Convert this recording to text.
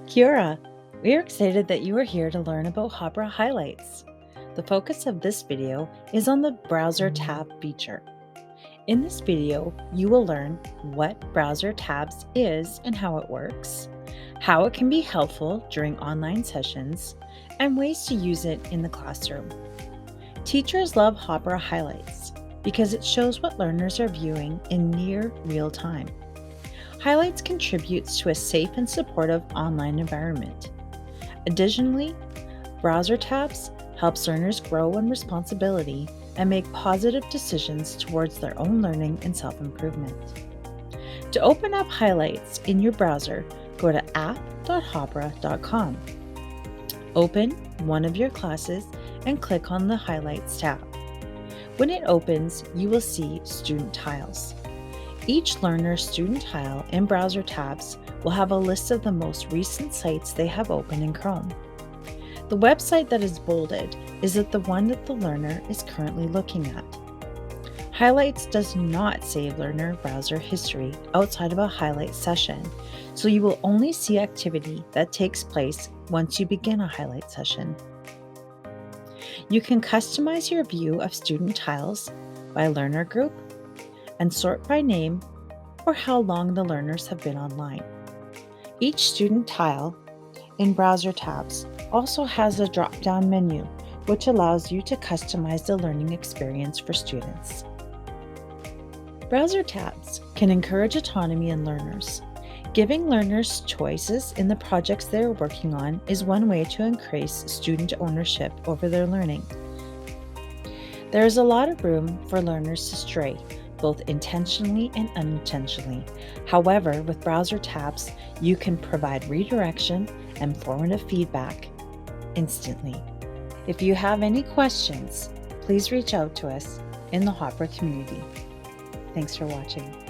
Kia ora. We are excited that you are here to learn about Hāpara highlights. The focus of this video is on the Browser tab feature. In this video, you will learn what Browser tabs is and how it works, how it can be helpful during online sessions, and ways to use it in the classroom. Teachers love Hāpara highlights because it shows what learners are viewing in near real time. Highlights contributes to a safe and supportive online environment. Additionally, Browser tabs helps learners grow in responsibility and make positive decisions towards their own learning and self-improvement. To open up highlights in your browser, go to app.hapara.com. Open one of your classes and click on the Highlights tab. When it opens, you will see Student Tiles. Each learner's student tile in Browser tabs will have a list of the most recent sites they have open in Chrome. The website that is bolded is the one that the learner is currently looking at. Highlights does not save learner browser history outside of a highlight session, so you will only see activity that takes place once you begin a highlight session. You can customize your view of student tiles by learner group and sort by name or how long the learners have been online. Each student tile in Browser tabs also has a drop-down menu which allows you to customize the learning experience for students. Browser tabs can encourage autonomy in learners. Giving learners choices in the projects they are working on is one way to increase student ownership over their learning. There is a lot of room for learners to stray, both intentionally and unintentionally. However, with Browser tabs, you can provide redirection and formative feedback instantly. If you have any questions, please reach out to us in the Hāpara community. Thanks for watching.